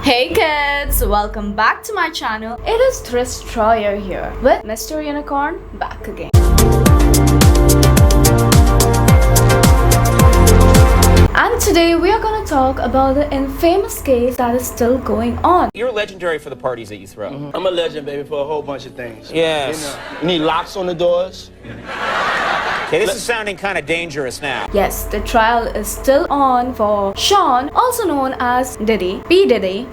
Hey kids, welcome back to my channel. It is Destroyer here with Mr. Unicorn back again. And today we are gonna talk about the infamous case that is still going on. You're legendary for the parties that you throw. I'm a legend, baby, for a whole bunch of things. Yes. You need locks on the doors. Okay, this is sounding kind of dangerous now. Yes, the trial is still on for Sean, also known as Diddy, P. Diddy,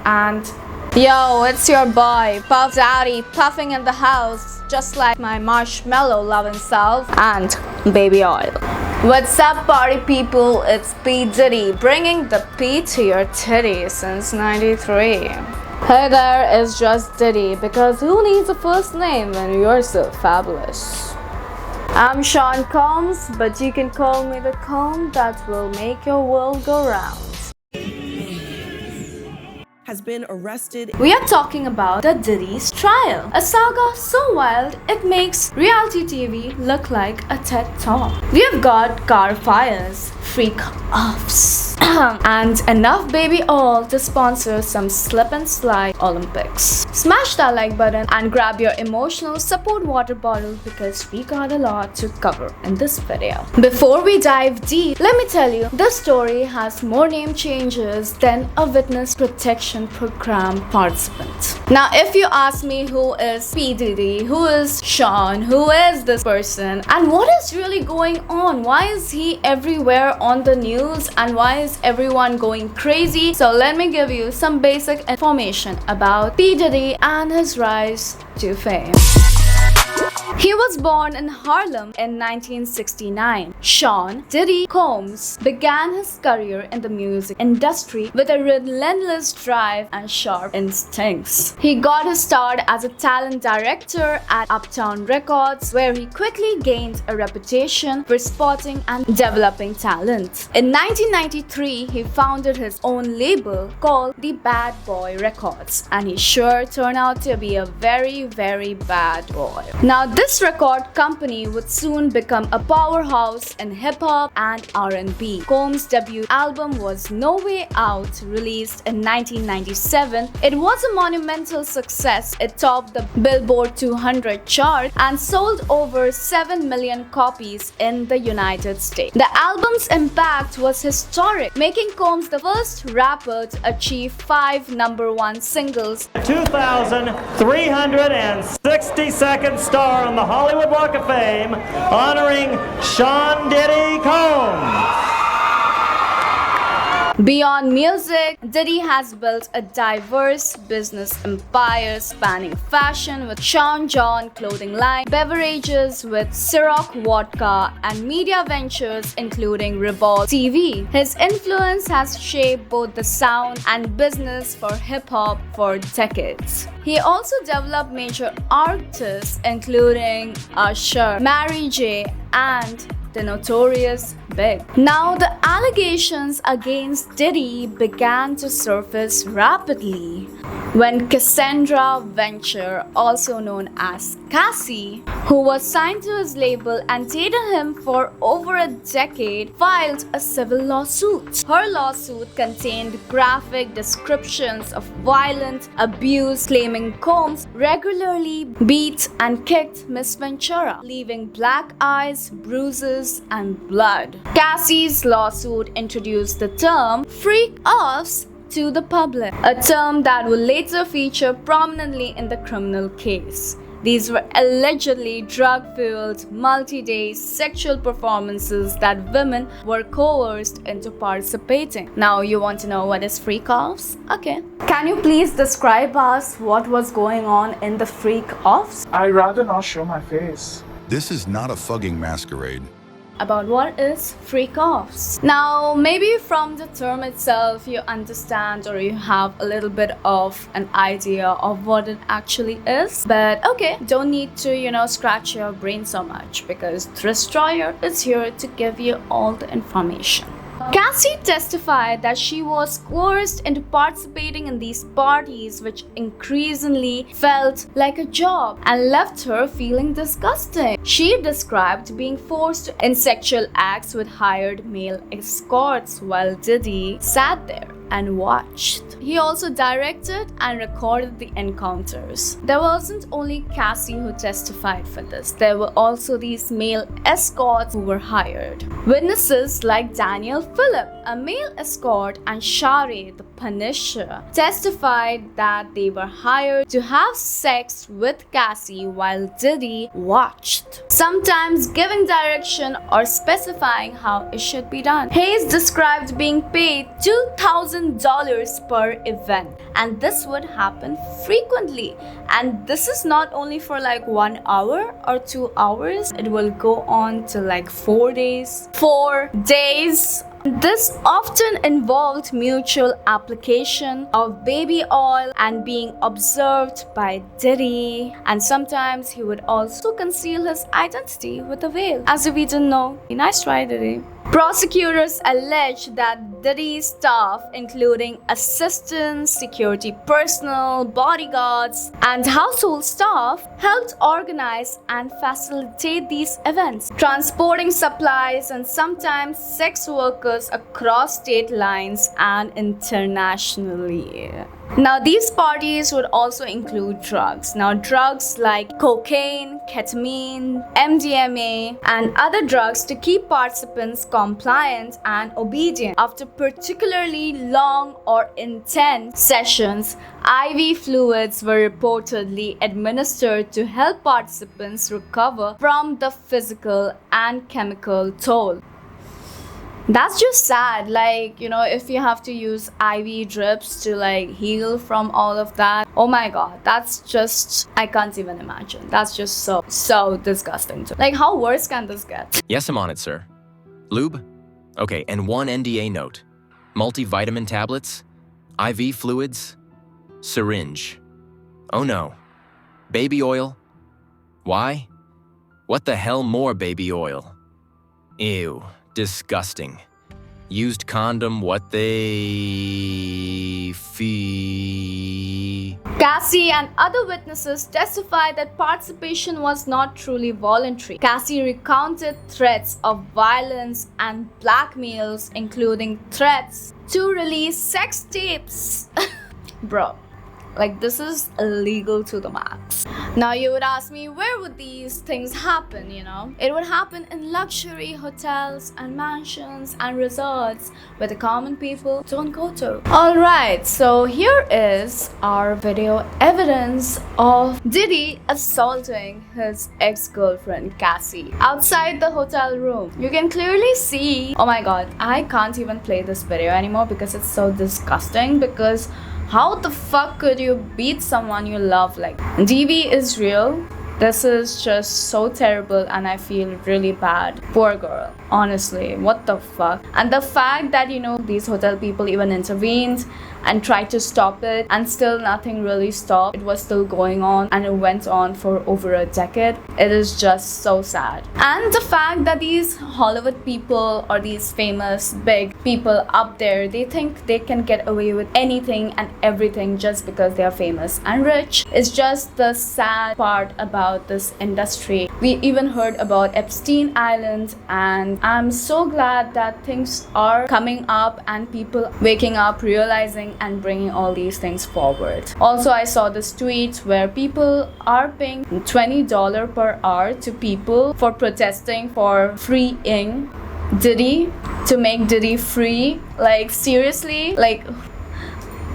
and yo, it's your boy, Puff Daddy, puffing in the house, just like my marshmallow loving self, and baby oil. What's up, party people? It's P. Diddy, bringing the P to your titty since '93. Hey there, it's just Diddy, because who needs a first name when you're so fabulous? I'm Sean Combs, but you can call me the comb that will make your world go round. Has been arrested. We are talking about the Diddy's trial, a saga so wild it makes reality TV look like a TED Talk. We've got car fires, freak-offs, and enough baby oil to sponsor some slip and slide Olympics. Smash that like button and grab your emotional support water bottle because we got a lot to cover in this video. Before we dive deep, let me tell you, this story has more name changes than a witness protection program participant. Now, if you ask me who is P. Diddy, who is Sean, who is this person, and what is really going on? Why is he everywhere on the news and why is everyone going crazy? So let me give you some basic information about P. Diddy and his rise to fame. He was born in Harlem in 1969. Sean Diddy Combs began his career in the music industry with a relentless drive and sharp instincts. He got his start as a talent director at Uptown Records, where he quickly gained a reputation for spotting and developing talent. In 1993, he founded his own label called the Bad Boy Records, and he sure turned out to be a very, very bad boy. Now, this record company would soon become a powerhouse in hip-hop and R&B. Combs' debut album was No Way Out, released in 1997. It was a monumental success. It topped the Billboard 200 chart and sold over 7 million copies in the United States. The album's impact was historic, making Combs the first rapper to achieve 5 #1 singles. 2,362nd star on the Hollywood Walk of Fame, honoring Sean Diddy Combs. Beyond music, Diddy has built a diverse business empire spanning fashion with Sean John clothing line, beverages with Ciroc vodka, and media ventures including Revolve TV. His influence has shaped both the sound and business for hip-hop for decades. He also developed major artists including Usher, Mary J, and the Notorious Big. Now, the allegations against Diddy began to surface rapidly when Cassandra Venture, also known as Cassie, who was signed to his label and dated him for over a decade, filed a civil lawsuit. Her lawsuit contained graphic descriptions of violent abuse, claiming Combs regularly beat and kicked Miss Ventura, leaving black eyes, bruises, and blood. Cassie's lawsuit introduced the term freak-offs to the public, a term that would later feature prominently in the criminal case. These were allegedly drug-fueled, multi-day sexual performances that women were coerced into participating. Now, you want to know what is freak-offs? Okay. Can you please describe us what was going on in the freak-offs? I'd rather not show my face. This is not a fucking masquerade. About what is freak-offs. Now, maybe from the term itself you understand or you have a little bit of an idea of what it actually is. But okay, don't need to, scratch your brain so much because Destroyer is here to give you all the information. Cassie testified that she was coerced into participating in these parties, which increasingly felt like a job and left her feeling disgusting. She described being forced in sexual acts with hired male escorts while Diddy sat there and watched. He also directed and recorded the encounters. There wasn't only Cassie who testified for this. There were also these male escorts who were hired. Witnesses like Daniel Phillip, a male escort, and Shari, the Punisher, testified that they were hired to have sex with Cassie while Diddy watched, sometimes giving direction or specifying how it should be done. Hayes described being paid $2,000 per event, and this would happen frequently. And this is not only for like 1 hour or 2 hours, it will go on to like 4 days. 4 days. This often involved mutual application of baby oil and being observed by Diddy, and sometimes he would also conceal his identity with a veil, as if we didn't know. Nice try, Diddy. Prosecutors allege that Diddy's staff, including assistants, security personnel, bodyguards, and household staff, helped organize and facilitate these events, transporting supplies and sometimes sex workers across state lines and internationally. Now, these parties would also include drugs. Now, drugs like cocaine, ketamine, MDMA, and other drugs to keep participants compliant and obedient. After particularly long or intense sessions, IV fluids were reportedly administered to help participants recover from the physical and chemical toll. That's just sad. Like, you know, if you have to use IV drips to like heal from all of that, oh my god, that's just, I can't even imagine. That's just so disgusting. Like, how worse can this get? Yes, I'm on it, sir. Lube? Okay, and one NDA note. Multivitamin tablets, IV fluids, syringe. Oh no. Baby oil? Why? What the hell more baby oil? Ew. Disgusting. Used condom, what they fee. Cassie and other witnesses testified that participation was not truly voluntary. Cassie recounted threats of violence and blackmails, including threats to release sex tapes. Bro. Like, this is illegal to the max. Now, you would ask me, where would these things happen, you know? It would happen in luxury hotels and mansions and resorts where the common people don't go to. Alright, so here is our video evidence of Diddy assaulting his ex-girlfriend Cassie outside the hotel room. You can clearly see, oh my god, I can't even play this video anymore because it's so disgusting. Because how the fuck could you beat someone you love like that? DV is real. This is just so terrible and I feel really bad. Poor girl. Honestly, what the fuck? And the fact that, you know, these hotel people even intervened and tried to stop it, and still nothing really stopped. It was still going on and it went on for over a decade. It is just so sad. And the fact that these Hollywood people or these famous big people up there, they think they can get away with anything and everything just because they are famous and rich. It's just the sad part about this industry. We even heard about Epstein Island, and I'm so glad that things are coming up and people waking up, realizing and bringing all these things forward. Also, I saw this tweet where people are paying $20 per hour to people for protesting for freeing Diddy, to make Diddy free. Like, seriously? Like,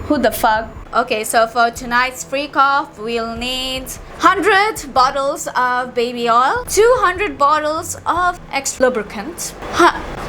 who the fuck? Okay, so for tonight's freak off, we'll need 100 bottles of baby oil, 200 bottles of extra lubricant,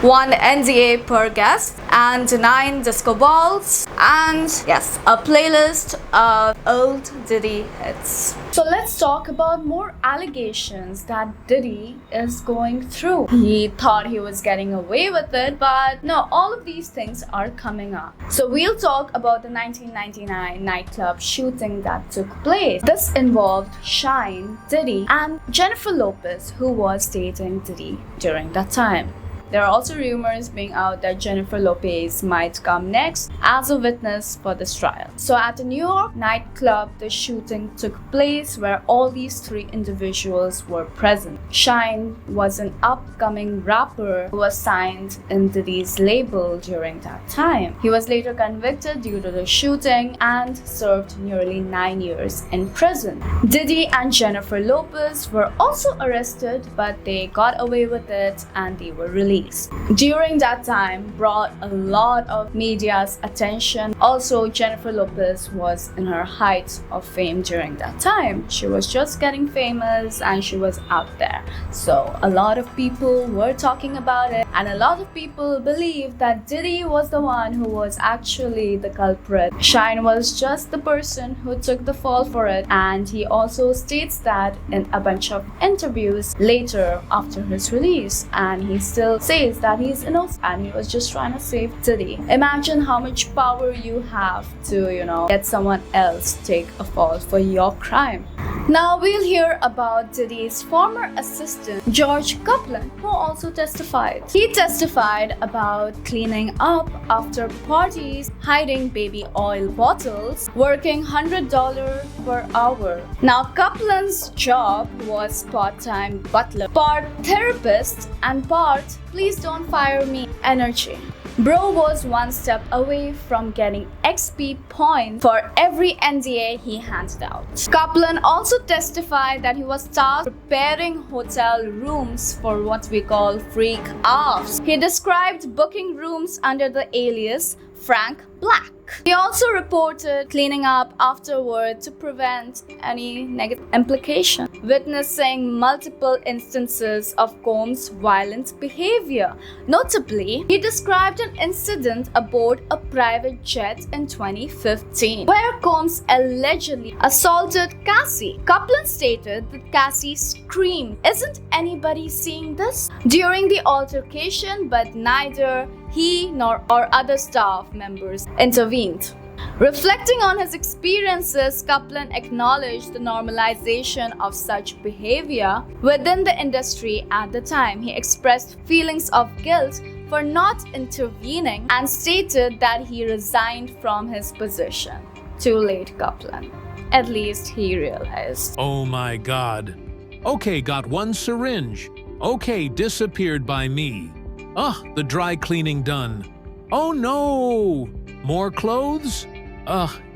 1 NDA per guest, and 9 disco balls, and yes, a playlist of old Diddy hits. So let's talk about more allegations that Diddy is going through. He thought he was getting away with it, but no, all of these things are coming up. So we'll talk about the 1999 nightclub shooting that took place. This involved Shine, Diddy, and Jennifer Lopez, who was dating Diddy during that time. There are also rumors being out that Jennifer Lopez might come next as a witness for this trial. So at a New York nightclub, the shooting took place where all these three individuals were present. Shine was an upcoming rapper who was signed in Diddy's label during that time. He was later convicted due to the shooting and served nearly 9 years in prison. Diddy and Jennifer Lopez were also arrested, but they got away with it and they were released. During that time brought a lot of media's attention. Also, Jennifer Lopez was in her height of fame during that time. She was just getting famous and she was out there. So a lot of people were talking about it, and a lot of people believe that Diddy was the one who was actually the culprit. Shine was just the person who took the fall for it, and he also states that in a bunch of interviews later after his release, and he still says that he's innocent and he was just trying to save Diddy. Imagine how much power you have to, get someone else take a fall for your crime. Now we'll hear about Diddy's former assistant, George Capan, who also testified. He testified about cleaning up after parties, hiding baby oil bottles, working $100 per hour. Now Capan's job was part-time butler, part therapist, and part please don't fire me energy. Bro was one step away from getting XP points for every NDA he handed out. Capan also testified that he was tasked preparing hotel rooms for what we call freak offs. He described booking rooms under the alias Frank Black. He also reported cleaning up afterward to prevent any negative implication, witnessing multiple instances of Combs' violent behavior. Notably, he described an incident aboard a private jet in 2015, where Combs allegedly assaulted Cassie. Capan stated that Cassie screamed, "Isn't anybody seeing this?" during the altercation, but neither he nor other staff members intervened. Reflecting on his experiences, Capan acknowledged the normalization of such behavior within the industry at the time. He expressed feelings of guilt for not intervening and stated that he resigned from his position. Too late, Capan. At least he realized. Oh my God. Okay, got one syringe. Okay, disappeared by me. The dry cleaning done. Oh no! More clothes?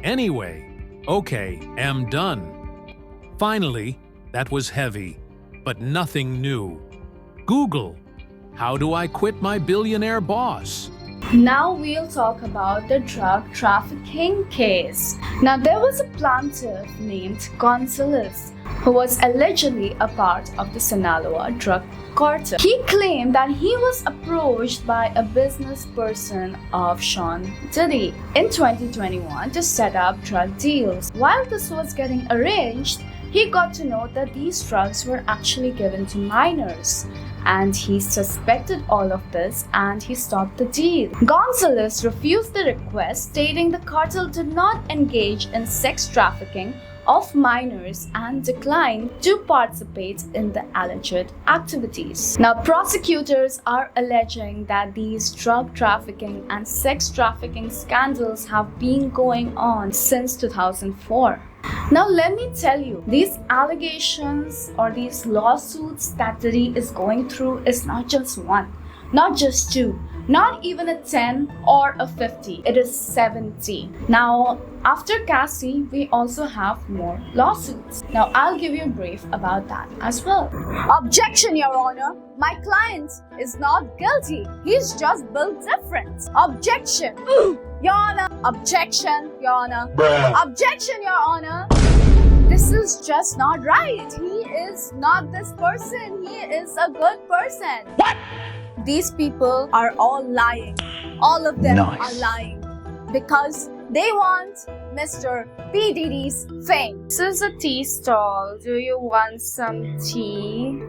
Anyway. Okay, am done. Finally, that was heavy, but nothing new. Google, how do I quit my billionaire boss? Now we'll talk about the drug trafficking case. Now there was a plaintiff named Gonzalez who was allegedly a part of the Sinaloa drug cartel. He claimed that he was approached by a business person of Sean Diddy in 2021 to set up drug deals. While this was getting arranged, he got to know that these drugs were actually given to minors, and he suspected all of this and he stopped the deal. Gonzalez refused the request, stating the cartel did not engage in sex trafficking of minors and declined to participate in the alleged activities. Now, prosecutors are alleging that these drug trafficking and sex trafficking scandals have been going on since 2004. Now let me tell you, these allegations or these lawsuits that Diddy is going through is not just one, not just two, not even a 10 or a 50, it is 70. Now, after Cassie, we also have more lawsuits. Now, I'll give you a brief about that as well. Objection, Your Honor. My client is not guilty. He's just built different. Objection. Your Honor. Objection, Your Honor. Objection, Your Honor. This is just not right. He is not this person. He is a good person. What? These people are all lying. All of them are lying because they want Mr. P. Diddy's fame. This is a tea stall. Do you want some tea?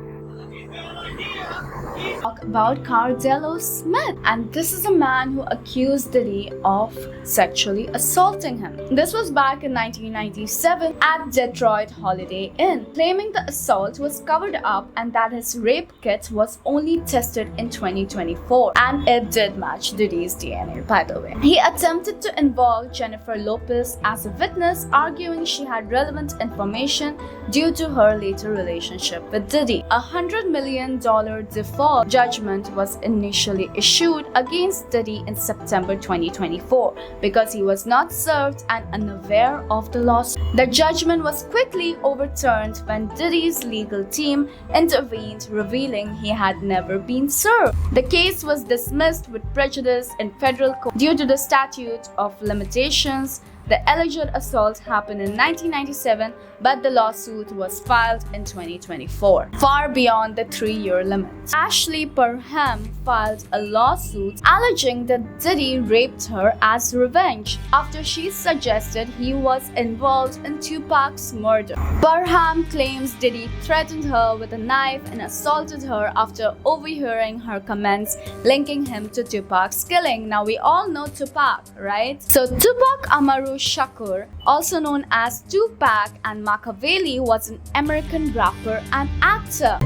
Talk about Cardello Smith, and this is a man who accused Diddy of sexually assaulting him. This was back in 1997 at Detroit Holiday Inn, claiming the assault was covered up and that his rape kit was only tested in 2024, and it did match Diddy's DNA, by the way. He attempted to involve Jennifer Lopez as a witness, arguing she had relevant information due to her later relationship with Diddy. $100 million default judgment was initially issued against Diddy in September 2024 because he was not served and unaware of the lawsuit. The judgment was quickly overturned when Diddy's legal team intervened, revealing he had never been served. The case was dismissed with prejudice in federal court due to the statute of limitations. The alleged assault happened in 1997, but the lawsuit was filed in 2024, far beyond the 3-year limit. Ashley Parham filed a lawsuit alleging that Diddy raped her as revenge after she suggested he was involved in Tupac's murder. Parham claims Diddy threatened her with a knife and assaulted her after overhearing her comments linking him to Tupac's killing. Now we all know Tupac, right? So Tupac Amaru Shakur, also known as Tupac and Machiavelli, was an American rapper and actor.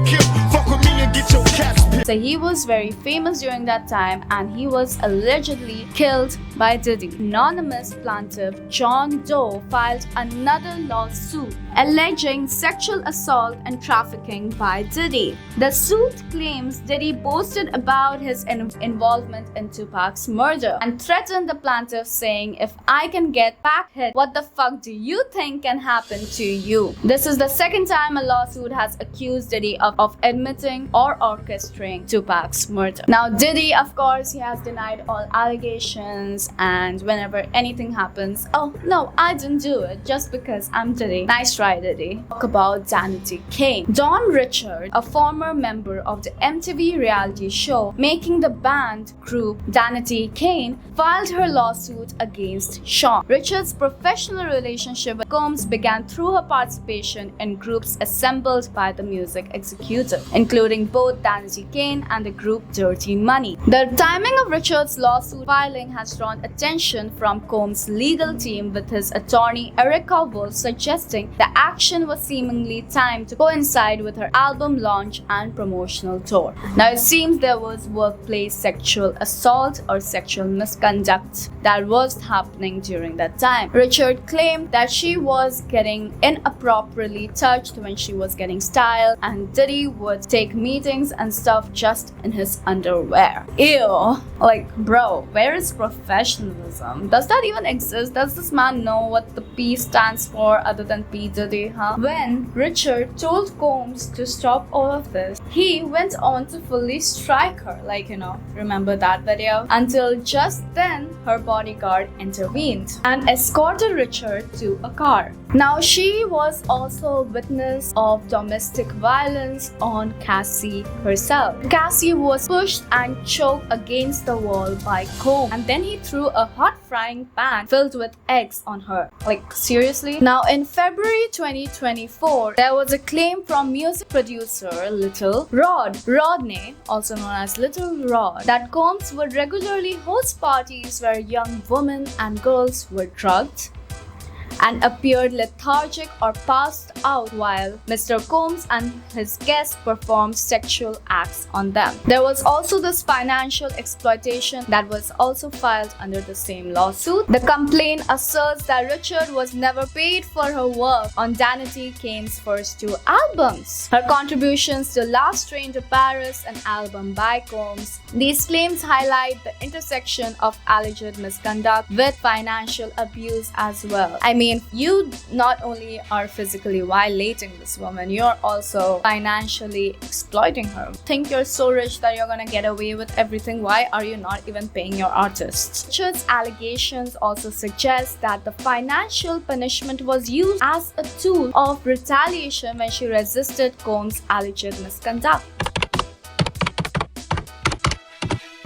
So he was very famous during that time, and he was allegedly killed by Diddy. Anonymous plaintiff John Doe filed another lawsuit alleging sexual assault and trafficking by Diddy. The suit claims Diddy boasted about his involvement in Tupac's murder and threatened the plaintiff, saying, "If I can get back hit, what the fuck do you think can happen to you?" This is the second time a lawsuit has accused Diddy of admitting or orchestrating Tupac's murder. Now Diddy, of course, he has denied all allegations, and whenever anything happens, "Oh no, I didn't do it, just because I'm Diddy." Nice try, Diddy. Talk about Danity Kane. Dawn Richard, a former member of the MTV reality show Making the Band group Danity Kane, filed her lawsuit against Sean. Richard's professional relationship with Combs began through her participation in groups assembled by the music executive, including both Danity Kane and the group Dirty Money. The timing of Richard's lawsuit filing has drawn attention from Combs' legal team, with his attorney Erica Wolf suggesting the action was seemingly timed to coincide with her album launch and promotional tour. Now it seems there was workplace sexual assault or sexual misconduct that was happening during that time. Richard claimed that she was getting inappropriately touched when she was getting styled, and Diddy would take meetings and stuff just in his underwear. Ew. Like, bro, where is professionalism? Does that even exist? Does this man know what the P stands for other than P. Diddy, huh? When Richard told Combs to stop all of this, he went on to fully strike her, like, remember that video? Until just then, her bodyguard intervened and escorted Richard to a car. Now, she was also a witness of domestic violence on Cassie herself. Cassie was pushed and choked against the wall by Combs, and then he threw a hot frying pan filled with eggs on her. Like, seriously? Now, in February 2024, there was a claim from music producer Little Rodney, also known as Little Rod, that Combs would regularly host parties where young women and girls were drugged and appeared lethargic or passed out while Mr. Combs and his guests performed sexual acts on them. There was also this financial exploitation that was also filed under the same lawsuit. The complaint asserts that Richard was never paid for her work on Danity Kane's first 2 albums. Her contributions to Last Train to Paris, an album by Combs. These claims highlight the intersection of alleged misconduct with financial abuse as well. I mean, you not only are physically violating this woman, you're also financially exploiting her. Think you're so rich that you're gonna get away with everything? Why are you not even paying your artists? Richard's allegations also suggest that the financial punishment was used as a tool of retaliation when she resisted Combs' alleged misconduct.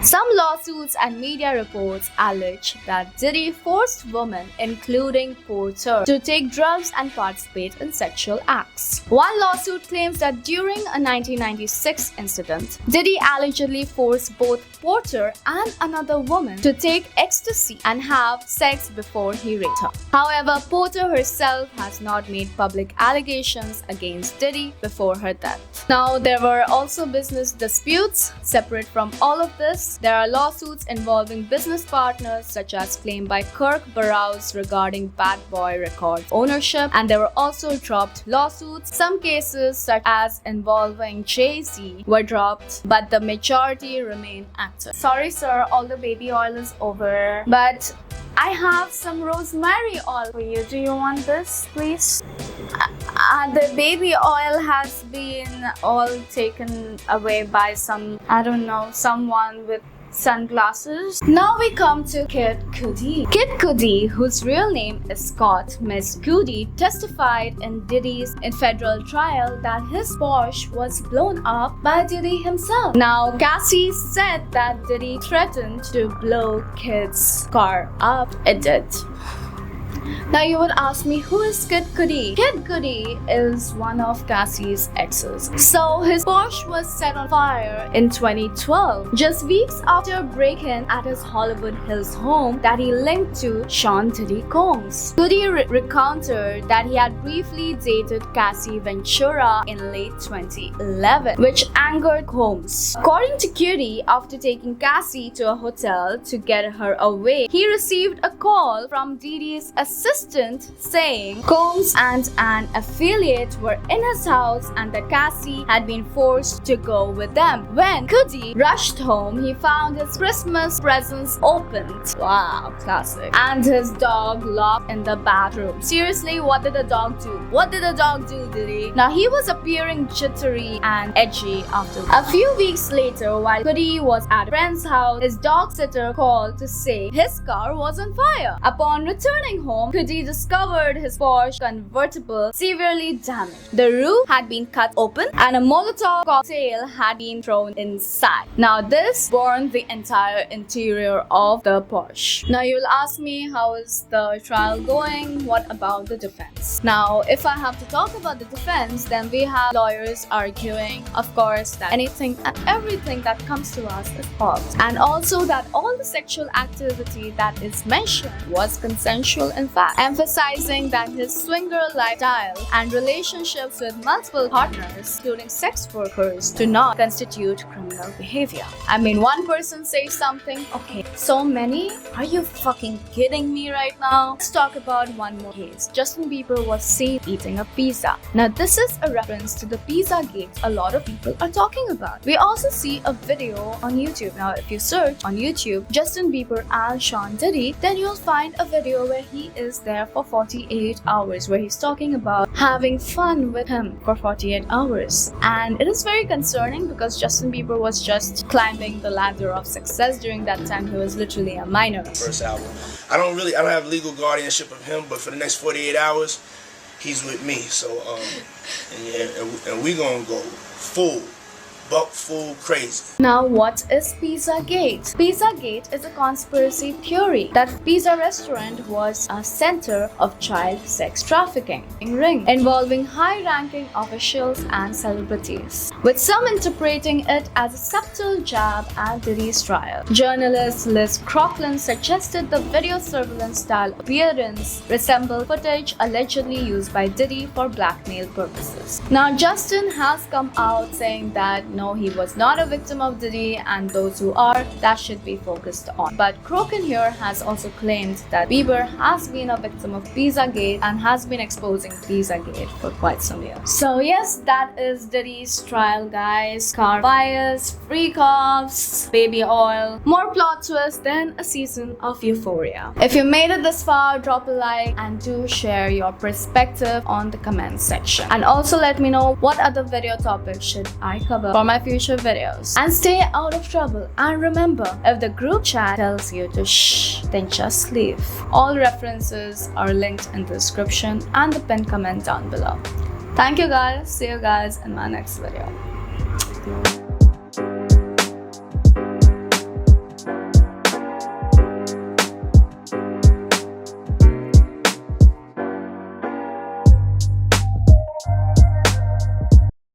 Some lawsuits and media reports allege that Diddy forced women, including Porter, to take drugs and participate in sexual acts. One lawsuit claims that during a 1996 incident, Diddy allegedly forced both Porter and another woman to take ecstasy and have sex before he raped her. However, Porter herself has not made public allegations against Diddy before her death. Now, there were also business disputes. Separate from all of this, there are lawsuits involving business partners such as claim by Kirk Burroughs regarding Bad Boy Records ownership, and there were also dropped lawsuits. Some cases such as involving Jay-Z were dropped, but the majority remain active. Sorry sir, all the baby oil is over, but I have some rosemary oil for you. Do you want this, please? The baby oil has been all taken away by someone with sunglasses. Now we come to Kid Cudi. Kid Cudi, whose real name is Scott Miss Cudi, testified in Diddy's federal trial that his Porsche was blown up by Diddy himself. Now, Cassie said that Diddy threatened to blow Kid's car up. It did. Now you would ask me, who is Kid Cudi? Kid Cudi is one of Cassie's exes. So his Porsche was set on fire in 2012, just weeks after a break-in at his Hollywood Hills home that he linked to Sean Diddy Combs. Cudi recounted that he had briefly dated Cassie Ventura in late 2011, which angered Combs. According to Cudi, after taking Cassie to a hotel to get her away, he received a call from Diddy's assistant saying Combs and an affiliate were in his house and that Cassie had been forced to go with them. When Cudi rushed home, he found his Christmas presents opened. Wow, classic. And his dog locked in the bathroom. Seriously, what did the dog do? What did the dog do, Diddy? Now he was appearing jittery and edgy after. A few weeks later, while Cudi was at a friend's house, his dog sitter called to say his car was on fire. Upon returning home, Cudi discovered his Porsche convertible severely damaged. The roof had been cut open and a Molotov cocktail had been thrown inside. Now this burned the entire interior of the Porsche. Now you'll ask me, how is the trial going? What about the defense? Now if I have to talk about the defense, then we have lawyers arguing, of course, that anything and everything that comes to us is false, and also that all the sexual activity that is mentioned was consensual in fact, emphasizing that his swinger lifestyle and relationships with multiple partners, including sex workers, do not constitute criminal behavior. I mean, one person says something, okay, so many? Are you fucking kidding me right now? Let's talk about one more case. Justin Bieber was seen eating a pizza. Now this is a reference to the pizza gate a lot of people are talking about. We also see a video on YouTube. Now if you search on YouTube Justin Bieber and Sean Diddy, then you'll find a video where he is there for 48 hours, where he's talking about having fun with him for 48 hours. And it is very concerning because Justin Bieber was just climbing the ladder of success during that time. He was literally a minor. First album. I don't have legal guardianship of him, but for the next 48 hours, he's with me. So, and we gonna go full crazy. Now what is Pizzagate? Pizzagate is a conspiracy theory that Pizza Restaurant was a center of child sex trafficking ring involving high-ranking officials and celebrities, with some interpreting it as a subtle jab at Diddy's trial. Journalist Liz Crocklin suggested the video surveillance-style appearance resembled footage allegedly used by Diddy for blackmail purposes. Now Justin has come out saying that no, he was not a victim of Diddy, and those who are, that should be focused on. But Crokin here has also claimed that Bieber has been a victim of Pizzagate and has been exposing Pizzagate for quite some years. So yes, that is Diddy's trial, guys. Car bias, free cops, baby oil, more plot twists than a season of Euphoria. If you made it this far, drop a like and do share your perspective on the comment section. And also let me know what other video topics should I cover for my future videos. And stay out of trouble. And remember, if the group chat tells you to shh, then just leave. All references are linked in the description and the pinned comment down below. Thank you guys. See you guys in my next video.